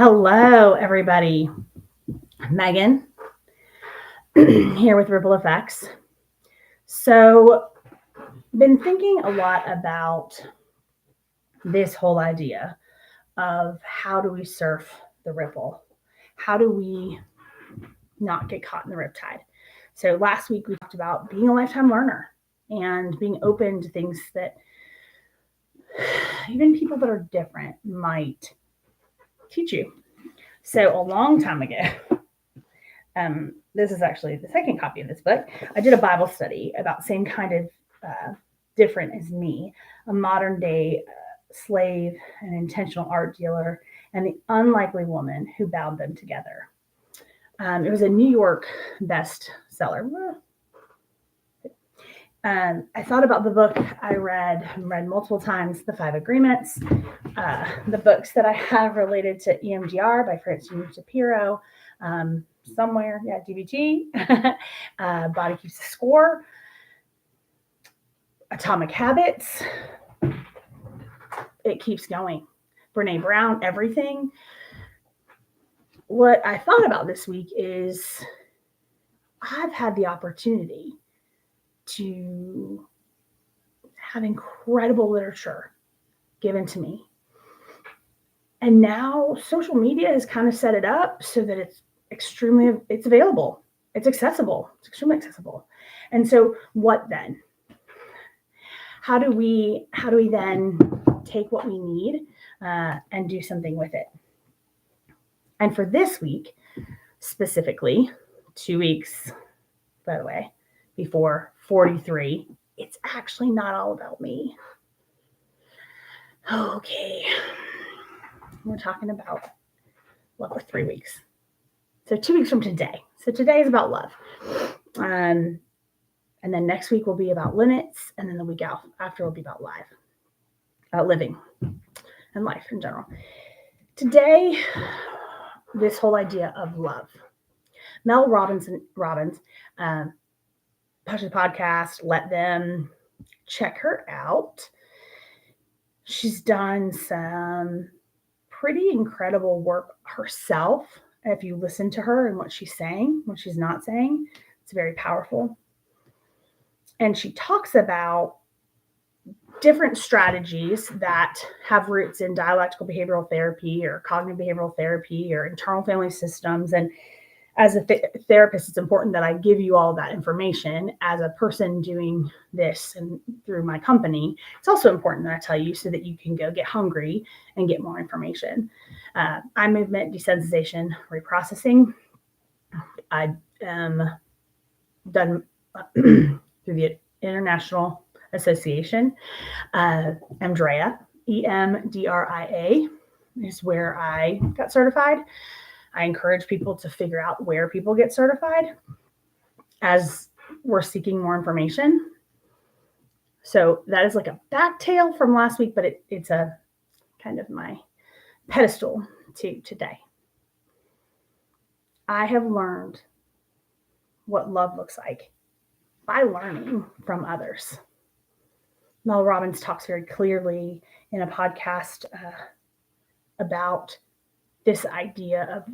Hello, everybody. Megan here with Ripple Effects. So, been thinking a lot about this whole idea of how do we surf the ripple? How do we not get caught in the riptide? So, last week we talked about being a lifetime learner and being open to things that even people that are different might teach you. So, a long time ago, this is actually the second copy of this book. I did a Bible study about same kind of different as me, a modern day slave, an intentional art dealer, and the unlikely woman who bound them together. It was a New York bestseller. I thought about the book I read multiple times, The Five Agreements, the books that I have related to EMDR by Francine Shapiro, somewhere, DBT, Body Keeps the Score, Atomic Habits. It keeps going. Brene Brown, everything. What I thought about this week is I've had the opportunity to have incredible literature given to me. And now social media has kind of set it up so that it's available. It's accessible. It's extremely accessible. And so what then? How do we then take what we need and do something with it? And for this week, specifically, 2 weeks, by the way, before 43, it's actually not all about me. Okay. We're talking about love for 3 weeks. So 2 weeks from today. So today is about love. And then next week will be about limits. And then the week after will be about living and life in general. Today, this whole idea of love. Mel Robbins published a podcast. Let them check her out. She's done some pretty incredible work herself. If you listen to her and what she's saying, what she's not saying, it's very powerful. And she talks about different strategies that have roots in dialectical behavioral therapy or cognitive behavioral therapy or internal family systems. And as a therapist, it's important that I give you all that information. As a person doing this and through my company, it's also important that I tell you so that you can go get hungry and get more information. Eye movement, desensitization, reprocessing. I am done through the International Association. EMDRIA, EMDRIA is where I got certified. I encourage people to figure out where people get certified as we're seeking more information. So that is like a back tail from last week, but it's a kind of my pedestal to today. I have learned what love looks like by learning from others. Mel Robbins talks very clearly in a podcast about this idea of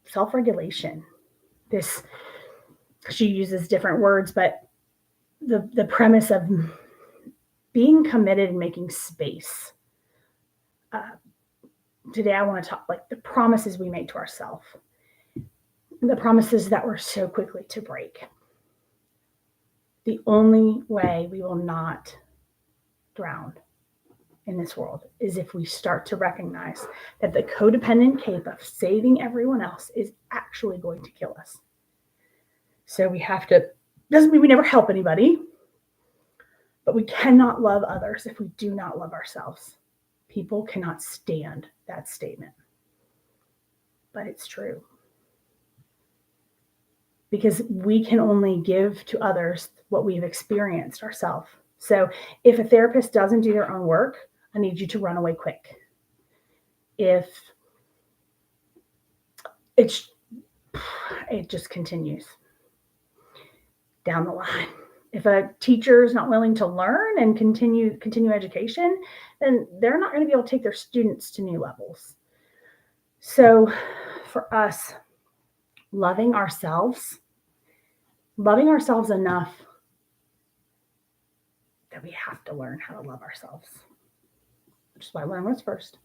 self-regulation. She uses different words, but the premise of being committed and making space. Today I want to talk like the promises we make to ourselves, the promises that we're so quickly to break. The only way we will not drown in this world is if we start to recognize that the codependent cape of saving everyone else is actually going to kill us. So we have to, doesn't mean we never help anybody, but we cannot love others if we do not love ourselves. People cannot stand that statement, but it's true. Because we can only give to others what we've experienced ourselves. So if a therapist doesn't do their own work, I need you to run away quick. If it just continues down the line. If a teacher is not willing to learn and continue education, then they're not going to be able to take their students to new levels. So for us, loving ourselves enough that we have to learn how to love ourselves, which is why learn was first.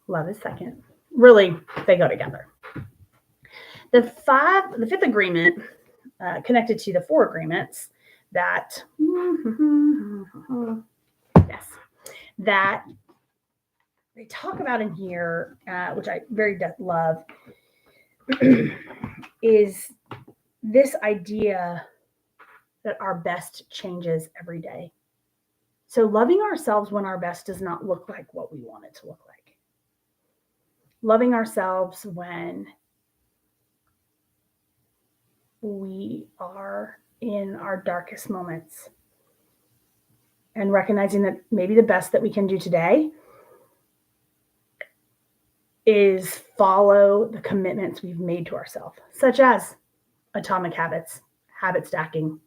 Love is second. Really, they go together. The fifth agreement, connected to the four agreements that, yes, that they talk about in here, which I very love, is this idea that our best changes every day. So loving ourselves when our best does not look like what we want it to look like. Loving ourselves when we are in our darkest moments and recognizing that maybe the best that we can do today is follow the commitments we've made to ourselves, such as atomic habits, habit stacking,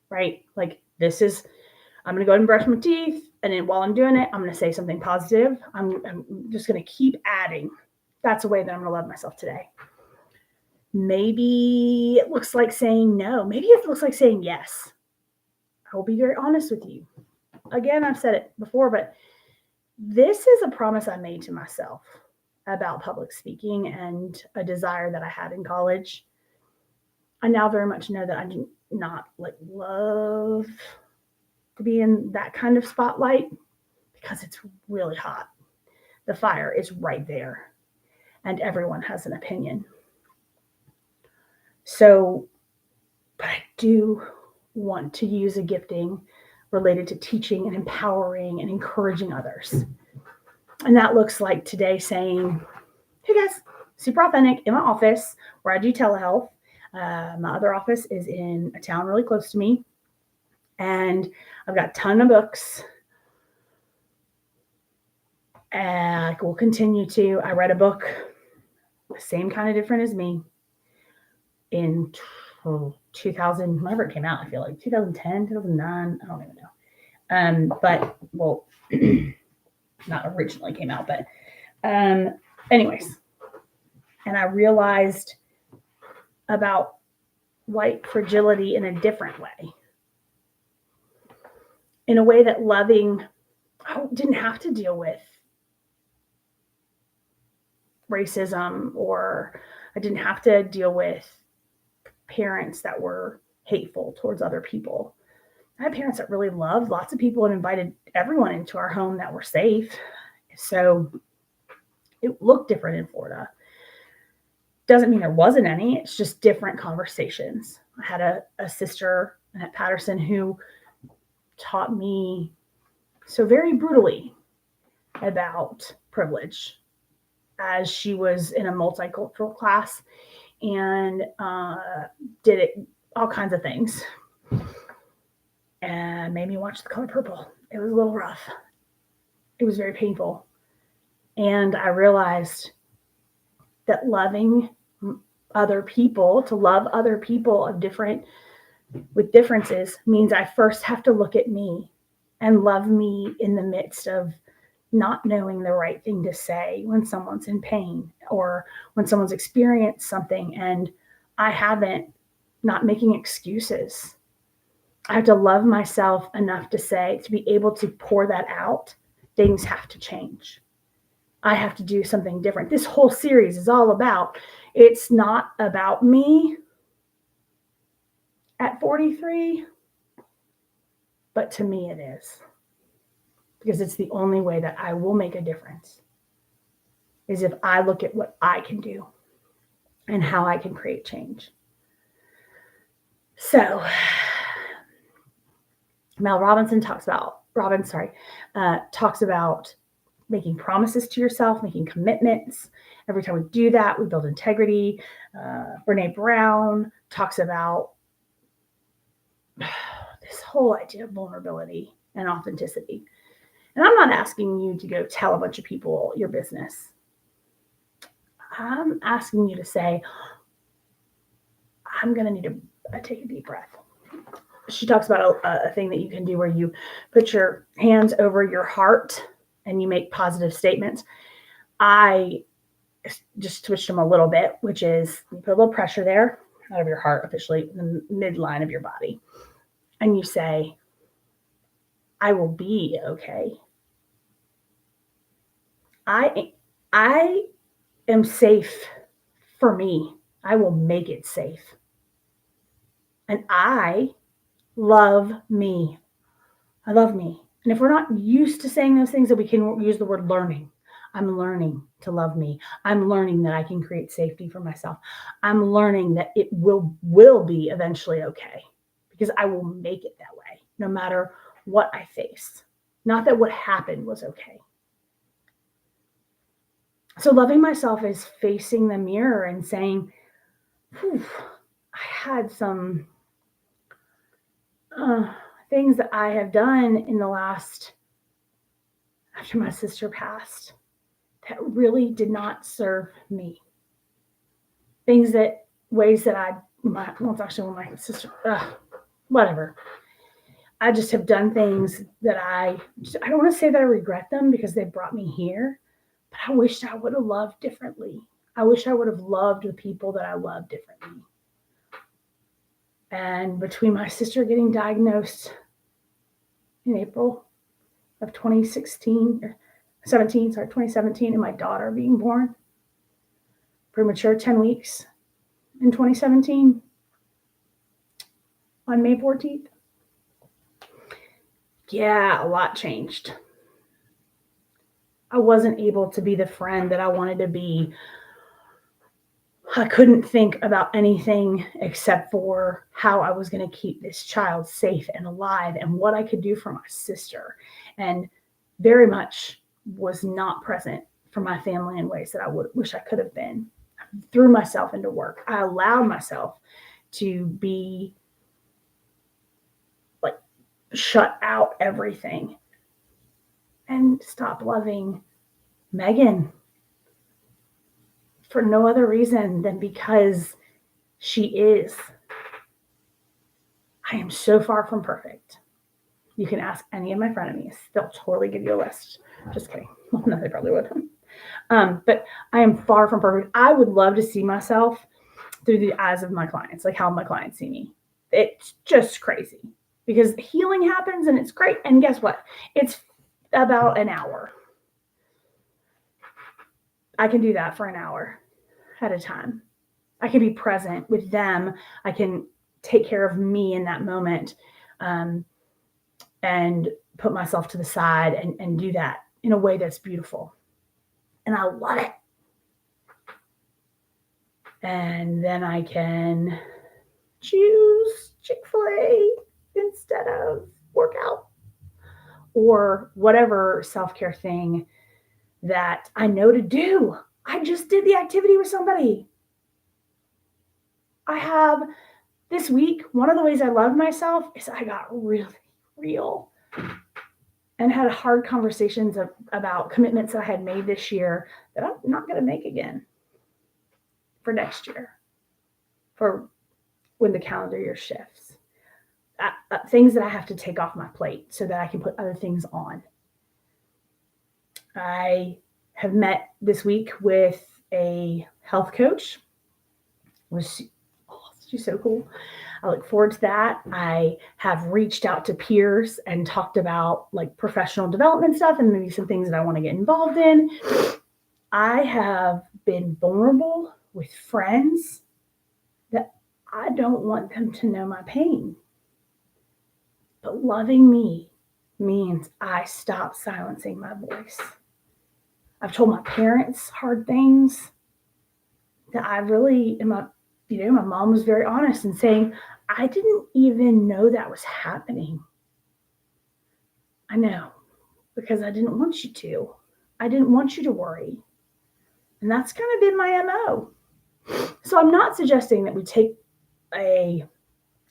right? Like I'm going to go ahead and brush my teeth. And then while I'm doing it, I'm going to say something positive. I'm just going to keep adding. That's a way that I'm going to love myself today. Maybe it looks like saying no. Maybe it looks like saying yes. I will be very honest with you. Again, I've said it before, but this is a promise I made to myself about public speaking and a desire that I had in college. I now very much know that I do not love to be in that kind of spotlight because it's really hot. The fire is right there and everyone has an opinion. So, but I do want to use a gifting related to teaching and empowering and encouraging others. And that looks like today saying, hey guys, super authentic in my office where I do telehealth. My other office is in a town really close to me. And I've got a ton of books. And I will continue to. I read a book, the same kind of different as me, in 2000, whenever it came out, I feel like 2010, 2009, I don't even know. But, well, not originally came out, but anyways. And I realized about white fragility in a different way. In a way that loving, I didn't have to deal with racism, or I didn't have to deal with parents that were hateful towards other people. I had parents that really loved lots of people and invited everyone into our home that were safe. So it looked different in Florida. Doesn't mean there wasn't any. It's just different conversations. I had a sister at Patterson who taught me so very brutally about privilege as she was in a multicultural class and did it all kinds of things and made me watch The Color Purple. It was a little rough. It was very painful. And I realized that loving other people, to love other people with differences, means I first have to look at me and love me in the midst of not knowing the right thing to say when someone's in pain or when someone's experienced something and I haven't, not making excuses. I have to love myself enough to be able to pour that out. Things have to change. I have to do something different. This whole series is all about, it's not about me at 43, but to me it is. Because it's the only way that I will make a difference, is if I look at what I can do and how I can create change. So Mel Robbins talks about making promises to yourself, making commitments. Every time we do that, we build integrity. Brene Brown talks about this whole idea of vulnerability and authenticity. And I'm not asking you to go tell a bunch of people your business. I'm asking you to say, I'm going to need to take a deep breath. She talks about a thing that you can do where you put your hands over your heart and you make positive statements. I just switched them a little bit, which is you put a little pressure there out of your heart, officially the midline of your body. And you say, I will be okay. I am safe for me. I will make it safe. And I love me. I love me. And if we're not used to saying those things, that we can use the word learning. I'm learning to love me. I'm learning that I can create safety for myself. I'm learning that it will be eventually okay because I will make it that way no matter what I face. Not that what happened was okay. So loving myself is facing the mirror and saying, I had some things that I have done in the last, after my sister passed, that really did not serve me. Ways that actually when my sister, whatever. I just have done things that I don't want to say that I regret them because they brought me here, but I wish I would have loved differently. I wish I would have loved the people that I love differently. And between my sister getting diagnosed in April of 2017, and my daughter being born premature 10 weeks in 2017 on May 14th. Yeah, a lot changed. I wasn't able to be the friend that I wanted to be. I couldn't think about anything except for how I was going to keep this child safe and alive and what I could do for my sister. And very much was not present for my family in ways that I wish I could have been. I threw myself into work. I allowed myself to be like shut out everything and stop loving Megan for no other reason than because she is. I am so far from perfect. You can ask any of my frenemies. They'll totally give you a list. Just kidding. Well, no, they probably would. But I am far from perfect. I would love to see myself through the eyes of my clients, like how my clients see me. It's just crazy because healing happens and it's great. And guess what? It's about an hour. I can do that for an hour at a time. I can be present with them. I can take care of me in that moment and put myself to the side and do that in a way that's beautiful. And I love it. And then I can choose Chick-fil-A instead of workout or whatever self-care thing that I know to do. I just did the activity with somebody. I have this week, one of the ways I love myself is I got really real and had hard conversations about commitments that I had made this year that I'm not going to make again for next year, for when the calendar year shifts. Things that I have to take off my plate so that I can put other things on. I have met this week with a health coach. She's so cool. I look forward to that. I have reached out to peers and talked about like professional development stuff and maybe some things that I want to get involved in. I have been vulnerable with friends that I don't want them to know my pain. But loving me means I stop silencing my voice. I've told my parents hard things that I really my mom was very honest in saying, I didn't even know that was happening. I know, because I didn't want you to. I didn't want you to worry. And that's kind of been my MO. So I'm not suggesting that we take a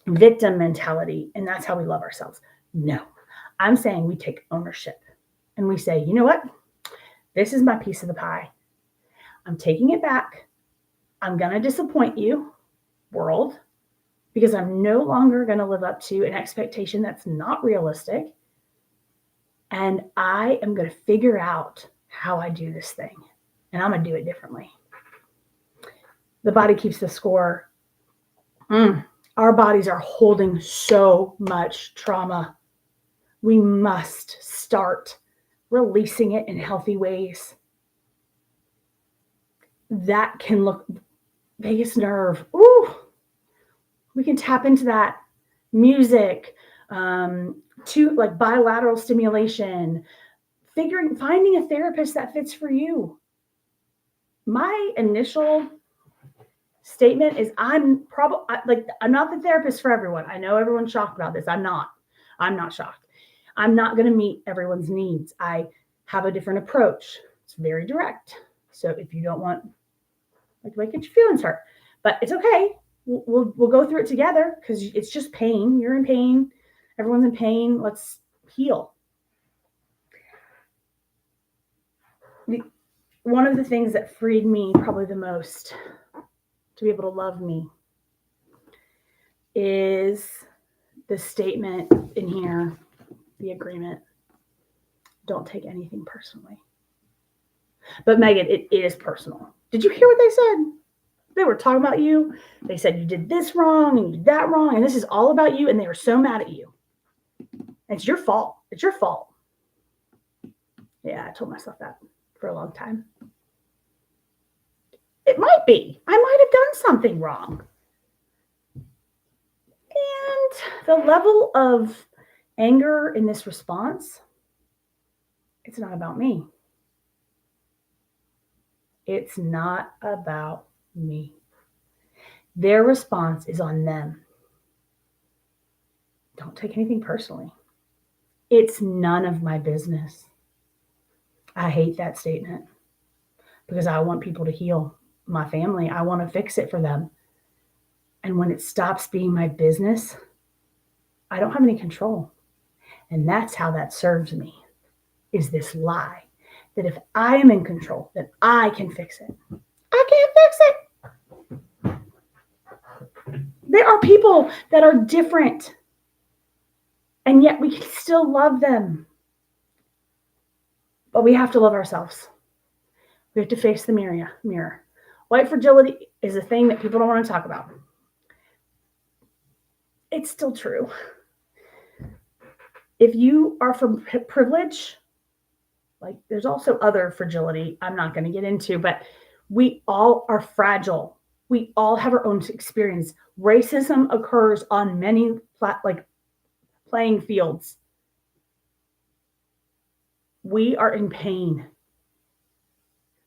victim mentality and that's how we love ourselves. No, I'm saying we take ownership and we say, you know what? This is my piece of the pie. I'm taking it back. I'm going to disappoint you, world, because I'm no longer going to live up to an expectation that's not realistic. And I am going to figure out how I do this thing. And I'm going to do it differently. The body keeps the score. Our bodies are holding so much trauma. We must start releasing it in healthy ways. That can look vagus nerve. Ooh, we can tap into that. Music, to like bilateral stimulation, finding a therapist that fits for you. My initial statement is I'm not the therapist for everyone. I know everyone's shocked about this. I'm not shocked. I'm not going to meet everyone's needs. I have a different approach. It's very direct. So if you don't want, like, might get your feelings hurt, but it's okay. We'll go through it together because it's just pain. You're in pain. Everyone's in pain. Let's heal. One of the things that freed me probably the most to be able to love me is the statement in here, the agreement. Don't take anything personally. But Megan, it is personal. Did you hear what they said? They were talking about you. They said you did this wrong and you did that wrong, and this is all about you, and they were so mad at you. It's your fault. It's your fault. Yeah, I told myself that for a long time. It might be. I might have done something wrong. And the level of anger in this response, it's not about me. It's not about me. Their response is on them. Don't take anything personally. It's none of my business. I hate that statement because I want people to heal. My family, I want to fix it for them. And when it stops being my business, I don't have any control. And that's how that serves me, is this lie that if I am in control, then I can fix it. I can't fix it. There are people that are different, and yet we can still love them. But we have to love ourselves. We have to face the mirror. White fragility is a thing that people don't want to talk about. It's still true. If you are from privilege, like there's also other fragility I'm not going to get into, but we all are fragile. We all have our own experience. Racism occurs on many playing fields. We are in pain.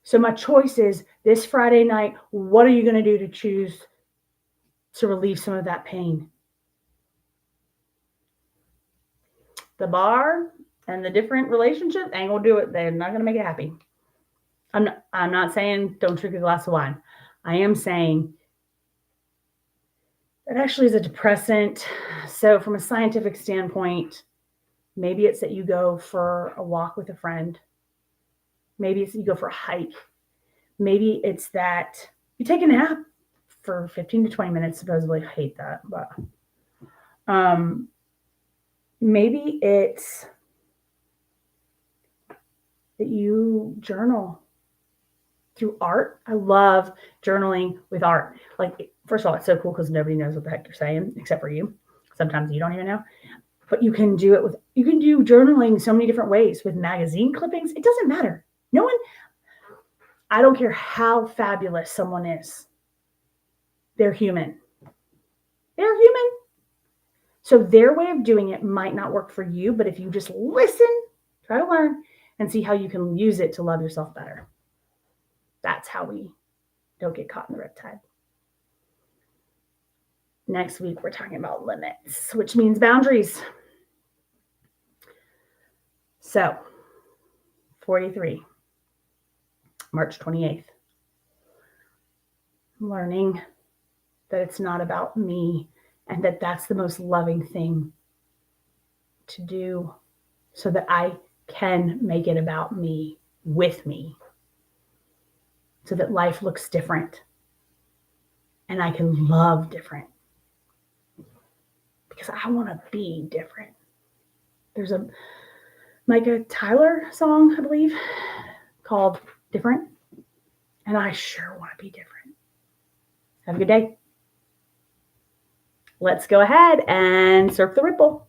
So my choice is this Friday night, what are you going to do to choose to relieve some of that pain? The bar and the different relationships ain't going to do it. They're not going to make it happy. I'm not saying don't drink a glass of wine. I am saying that actually is a depressant. So from a scientific standpoint, maybe it's that you go for a walk with a friend. Maybe it's that you go for a hike. Maybe it's that you take a nap for 15 to 20 minutes. Supposedly, I hate that, but maybe it's that you journal through art. I love journaling with art. Like, first of all, it's so cool because nobody knows what the heck you're saying except for you. Sometimes you don't even know. But you can do journaling so many different ways with magazine clippings. It doesn't matter. I don't care how fabulous someone is. They're human. They're human. So their way of doing it might not work for you, but if you just listen, try to learn, and see how you can use it to love yourself better. That's how we don't get caught in the riptide. Next week, we're talking about limits, which means boundaries. So, 43, March 28th. Learning that it's not about me and that that's the most loving thing to do so that I can make it about me, with me, so that life looks different and I can love different because I want to be different. There's a Micah Tyler song, I believe, called Different, and I sure want to be different. Have a good day. Let's go ahead and surf the ripple.